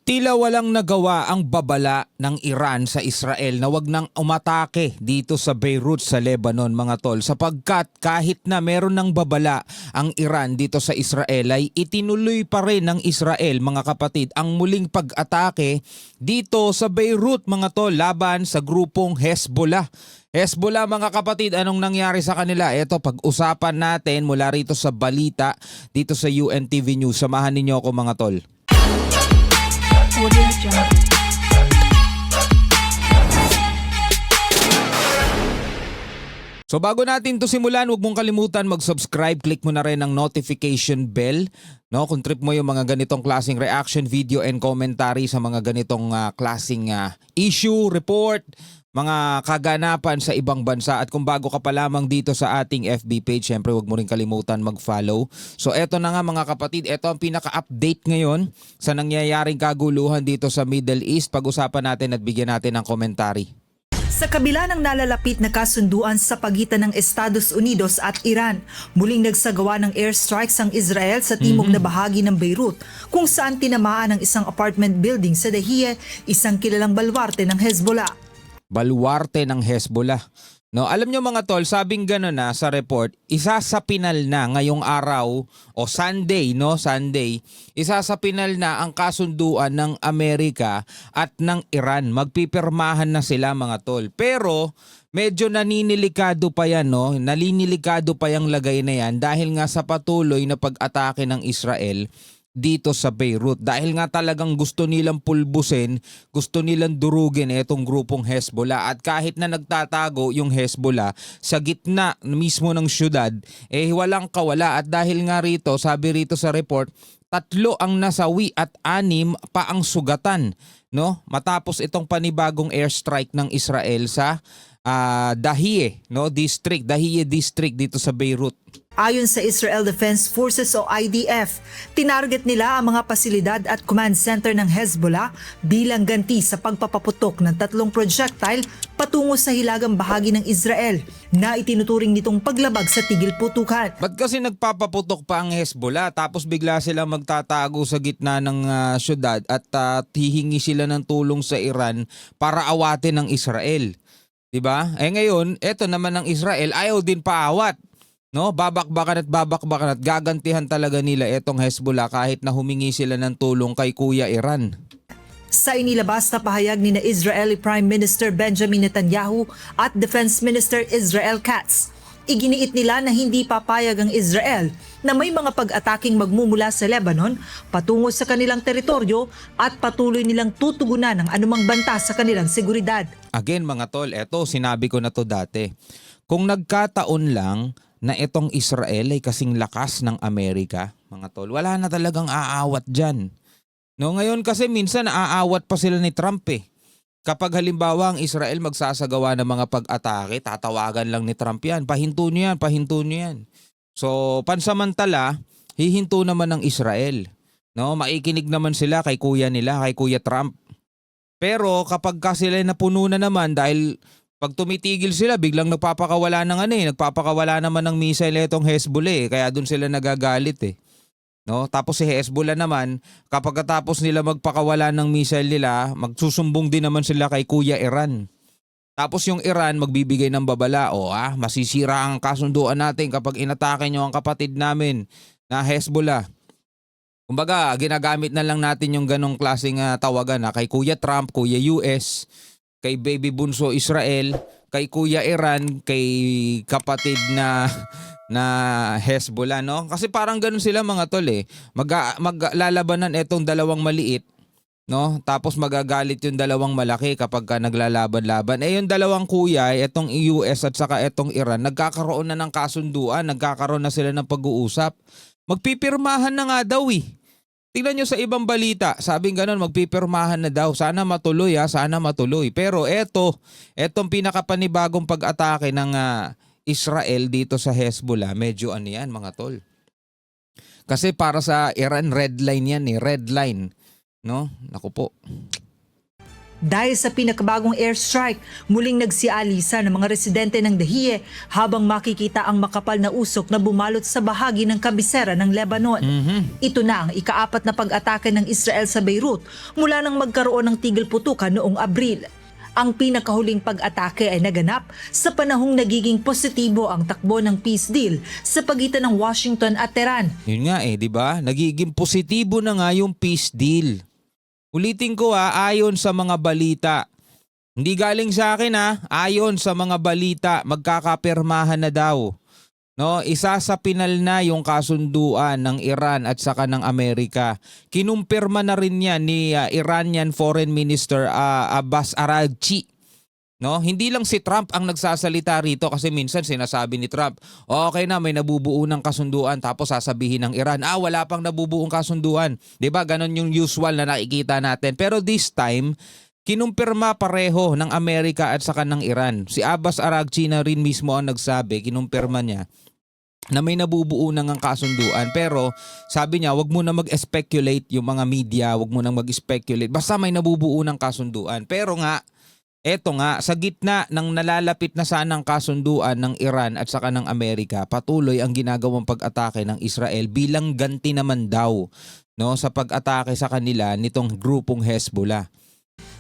Tila walang nagawa ang babala ng Iran sa Israel na wag nang umatake dito sa Beirut sa Lebanon, mga tol, sapagkat kahit na meron ng babala ang Iran dito sa Israel ay itinuloy pa rin ng Israel, mga kapatid, ang muling pag-atake dito sa Beirut, mga tol, laban sa grupong Hezbollah. Hezbollah, mga kapatid, anong nangyari sa kanila? Ito, pag-usapan natin mula rito sa balita dito sa UNTV News. Samahan ninyo ako, mga tol. Audio Jungle. So bago natin to simulan, huwag mong kalimutan mag-subscribe, click mo na rin ang notification bell, no? Kung trip mo yung mga ganitong klaseng reaction video and commentary sa mga ganitong klaseng issue, report, mga kaganapan sa ibang bansa. At kung bago ka pa lamang dito sa ating FB page, syempre huwag mo rin kalimutan mag-follow. So eto na nga, mga kapatid, eto ang pinaka-update ngayon sa nangyayaring kaguluhan dito sa Middle East. Pag-usapan natin at bigyan natin ng komentary. Sa kabila ng nalalapit na kasunduan sa pagitan ng Estados Unidos at Iran, muling nagsagawa ng airstrikes ang Israel sa timog na bahagi ng Beirut, kung saan tinamaan ang isang apartment building sa Dahiyeh, isang kilalang balwarte ng Hezbollah. Baluarte ng Hezbollah. No, alam nyo, mga tol, sabing gano'n na sa report, isasapinal na ngayong araw o Sunday, no, Sunday, isasapinal na ang kasunduan ng Amerika at ng Iran. Magpipirmahan na sila, mga tol. Pero medyo naninilikado pa yan, no? Naninilikado pa yung lagay na yan dahil nga sa patuloy na pag-atake ng Israel dito sa Beirut. Dahil nga talagang gusto nilang pulbusin, gusto nilang durugin itong grupong Hezbollah. At kahit na nagtatago yung Hezbollah sa gitna mismo ng syudad, walang kawala. At dahil nga rito, sabi rito sa report, 3 ang nasawi at 6 pa ang sugatan, no? Matapos itong panibagong airstrike ng Israel sa Dahiyeh, no, district, Dahiyeh district dito sa Beirut. Ayon sa Israel Defense Forces o IDF, tinarget nila ang mga pasilidad at command center ng Hezbollah bilang ganti sa pagpapaputok ng 3 projectile patungo sa hilagang bahagi ng Israel na itinuturing nitong paglabag sa tigil putukan. Ba't kasi nagpapaputok pa ang Hezbollah tapos bigla sila magtatago sa gitna ng syudad at hihingi sila ng tulong sa Iran para awatin ng Israel? Diba? Ngayon, eto naman ng Israel, ayaw din paawat. No, babakbakan at gagantihan talaga nila etong Hezbollah kahit na humingi sila ng tulong kay Kuya Iran. Sa inilabas na pahayag ni Israeli Prime Minister Benjamin Netanyahu at Defense Minister Israel Katz, iginiit nila na hindi papayag ang Israel na may mga pag-ataking magmumula sa Lebanon patungo sa kanilang teritoryo at patuloy nilang tutugunan ang anumang banta sa kanilang seguridad. Again, mga tol, eto sinabi ko na to dati. Kung nagkataon lang na itong Israel ay kasing lakas ng Amerika, mga tol, wala na talagang aawat dyan. No, ngayon kasi minsan aawat pa sila ni Trump eh. Kapag halimbawa ang Israel magsasagawa ng mga pag-atake, tatawagan lang ni Trump yan. Pahinto niyo yan, pahinto niyo yan. So, pansamantala, hihinto naman ng Israel. No, maikinig naman sila kay kuya nila, kay Kuya Trump. Pero kapag sila napuno na naman dahil pag tumitigil sila, biglang nagpapakawala nagpapakawala naman ng missile itong Hezbollah kaya doon sila nagagalit eh. No? Tapos si Hezbollah naman, kapag tapos nila magpakawala ng missile nila, magsusumbong din naman sila kay Kuya Iran. Tapos yung Iran magbibigay ng babala, masisira ang kasunduan natin kapag inatake nyo ang kapatid namin na Hezbollah. Kumbaga, ginagamit na lang natin yung ganong klaseng tawagan kay Kuya Trump, Kuya US, kay Baby Bunso Israel, kay Kuya Iran, kay kapatid na Hezbollah, no? Kasi parang ganun sila, mga tol eh. Maglalabanan etong dalawang maliit, no? Tapos magagalit yung dalawang malaki kapag naglalaban-laban. Yung dalawang kuya, etong US at saka etong Iran, nagkakaroon na ng kasunduan, nagkakaroon na sila ng pag-uusap. Magpipirmahan na nga daw eh. Tingnan nyo sa ibang balita, sabing ganun, magpipirmahan na daw. Sana matuloy sana matuloy. Pero etong pinakapanibagong pag-atake ng Israel dito sa Hezbollah, medyo yan, mga tol. Kasi para sa Iran, red line yan red line. No? Naku po. Dahil sa pinakabagong airstrike, muling nagsialisa ng mga residente ng Dahiye habang makikita ang makapal na usok na bumalot sa bahagi ng kabisera ng Lebanon. Ito na ang ika-4 na pag-atake ng Israel sa Beirut mula nang magkaroon ng tigil putukan noong Abril. Ang pinakahuling pag-atake ay naganap sa panahong nagiging positibo ang takbo ng peace deal sa pagitan ng Washington at Tehran. Yun nga di ba? Nagiging positibo na nga yung peace deal. Ulitin ko ayon sa mga balita. Hindi galing sa akin ayon sa mga balita, magkakapirmahan na daw. No, isa sa pinal na yung kasunduan ng Iran at saka ng Amerika. Kinumpirma na rin yan ni Iranian Foreign Minister Abbas Araghchi. No, hindi lang si Trump ang nagsasalita rito kasi minsan sinasabi ni Trump, okay na may nabubuo ng kasunduan tapos sasabihin ng Iran, wala pang nabubuong kasunduan. 'Di ba? Ganon yung usual na nakikita natin. Pero this time, kinumpirma pareho ng Amerika at saka ng Iran. Si Abbas Araghchi na rin mismo ang nagsabi, kinumpirma niya na may nabubuo ng kasunduan. Pero sabi niya, wag mo na mag-speculate yung mga media, wag mo na mag-speculate. Basta may nabubuo ng kasunduan. Pero nga, eto nga, sa gitna ng nalalapit na sanang kasunduan ng Iran at saka ng Amerika, patuloy ang ginagawang pag-atake ng Israel bilang ganti naman daw sa pag-atake sa kanila nitong grupong Hezbollah.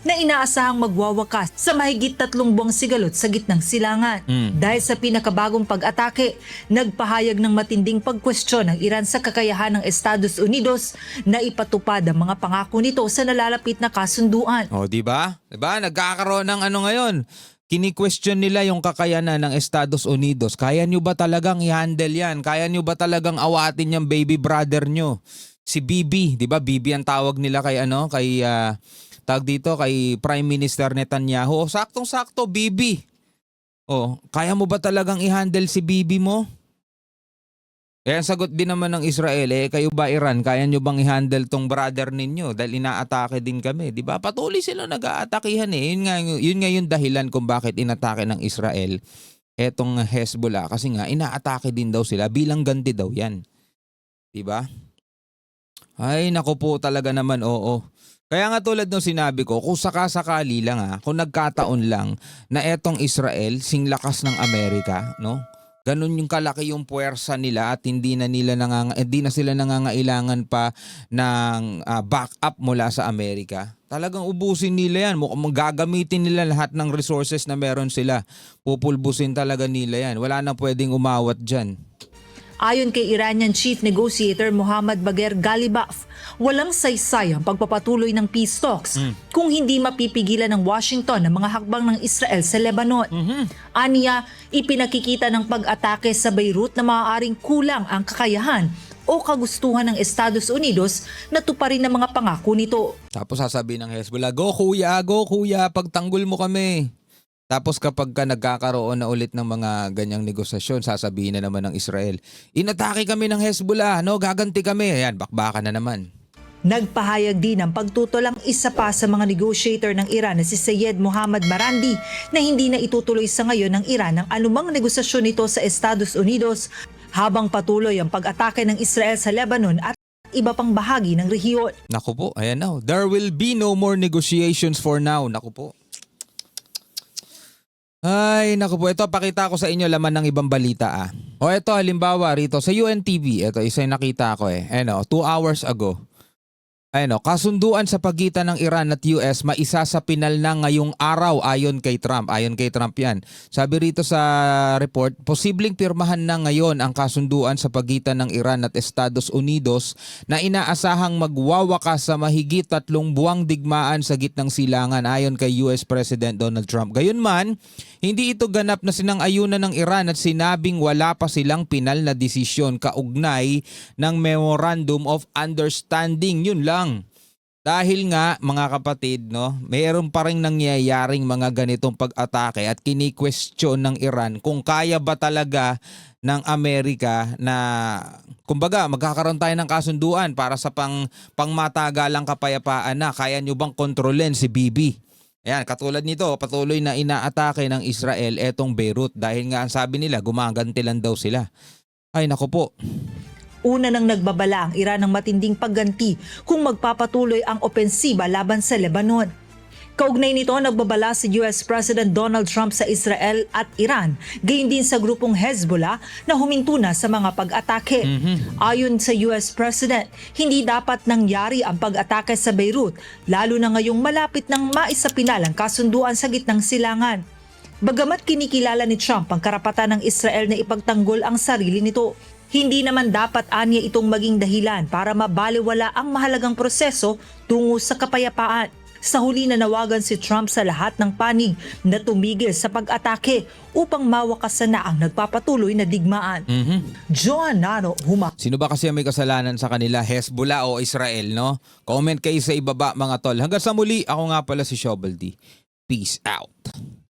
Na inaasahang magwawakas sa mahigit 3 buwang sigalot sa gitnang silangan. Dahil sa pinakabagong pag-atake, nagpahayag ng matinding pagkwestiyon ng Iran sa kakayahan ng Estados Unidos na ipatupad ang mga pangako nito sa nalalapit na kasunduan. Di ba? Nagkakaroon ng ngayon. Kini-question nila yung kakayanan ng Estados Unidos. Kaya nyo ba talagang i-handle yan? Kaya nyo ba talagang awatin yung baby brother nyo? Si Bibi, 'di ba? Bibi ang tawag nila kay kay Prime Minister Netanyahu. Saktong-sakto, Bibi. Kaya mo ba talagang i-handle si Bibi mo? Kaya sagot din naman ng Israel, kayo ba Iran, kaya nyo bang i-handle tong brother ninyo? Dahil inaatake din kami, di ba? Patuloy sila nag-aatakihan Yun nga yung dahilan kung bakit inatake ng Israel etong Hezbollah. Kasi nga, inaatake din daw sila bilang ganti daw yan. Di ba? Ay, naku po talaga naman, oo. Kaya nga tulad ng sinabi ko, kung sakasakali lang kung nagkataon lang na etong Israel sing lakas ng Amerika, no? Ganun yung kalaki yung puwersa nila at hindi na sila nangangailangan pa ng backup mula sa Amerika. Talagang ubusin nila yan. Gagamitin nila lahat ng resources na meron sila. Pupulbusin talaga nila yan. Wala na pwedeng umawat dyan. Ayon kay Iranian Chief Negotiator Mohammad Bagher Ghalibaf, walang saysay ang pagpapatuloy ng peace talks kung hindi mapipigilan ng Washington ang mga hakbang ng Israel sa Lebanon. Aniya, ipinakikita ng pag-atake sa Beirut na maaaring kulang ang kakayahan o kagustuhan ng Estados Unidos na tuparin ng mga pangako nito. Tapos sasabihin ng Hezbollah, go kuya, pagtanggol mo kami. Tapos kapag nagkakaroon na ulit ng mga ganyang negosasyon, sasabihin na naman ng Israel, inatake kami ng Hezbollah, gaganti kami. Ayan, bakbakan na naman. Nagpahayag din ng pagtutulang isa pa sa mga negotiator ng Iran na si Sayed Mohammad Marandi na hindi na itutuloy sa ngayon ng Iran ang anumang negosasyon nito sa Estados Unidos habang patuloy ang pag-atake ng Israel sa Lebanon at iba pang bahagi ng rehiyon. Naku po, ayan na. There will be no more negotiations for now. Naku po. Ay, naku po. Ito, pakita ko sa inyo laman ng ibang balita. Ito, halimbawa rito sa UNTV. Ito, isa yung nakita ko 2 hours ago. Kasunduan sa pagitan ng Iran at US maisa sa pinal na ngayong araw ayon kay Trump. Ayon kay Trump yan. Sabi rito sa report, posibleng pirmahan na ngayon ang kasunduan sa pagitan ng Iran at Estados Unidos na inaasahang magwawakas sa mahigit 3 buwang digmaan sa gitnang silangan ayon kay US President Donald Trump. Gayunman, hindi ito ganap na sinang-ayunan ng Iran at sinabing wala pa silang pinal na desisyon kaugnay ng Memorandum of Understanding. Yun lang. Dahil nga mga kapatid, mayroon pa rin nangyayaring mga ganitong pag-atake at kini-question ng Iran kung kaya ba talaga ng Amerika na kumbaga magkakaroon tayo ng kasunduan para sa pangmatagalang kapayapaan na kaya nyo bang kontrolin si Bibi. Ayan, katulad nito, patuloy na inaatake ng Israel etong Beirut dahil nga ang sabi nila gumaganti lang daw sila. Ay naku po. Una nang nagbabala ang Iran ng matinding pagganti kung magpapatuloy ang opensiba laban sa Lebanon. Kaugnay nito, nagbabala si US President Donald Trump sa Israel at Iran, gayon din sa grupong Hezbollah na huminto na sa mga pag-atake. Ayon sa US President, hindi dapat nangyari ang pag-atake sa Beirut, lalo na ngayong malapit ng maisapinalang kasunduan sa gitnang silangan. Bagamat kinikilala ni Trump ang karapatan ng Israel na ipagtanggol ang sarili nito, hindi naman dapat anya itong maging dahilan para mabaliwala ang mahalagang proseso tungo sa kapayapaan. Sa huli, nanawagan si Trump sa lahat ng panig na tumigil sa pag-atake upang mawakasan na ang nagpapatuloy na digmaan. Joan Nano, Huma. Sino ba kasi ang may kasalanan sa kanila, Hezbollah o Israel, no? Comment kayo sa ibaba mga tol. Hanggang sa muli, ako nga pala si Shovel D. Peace out.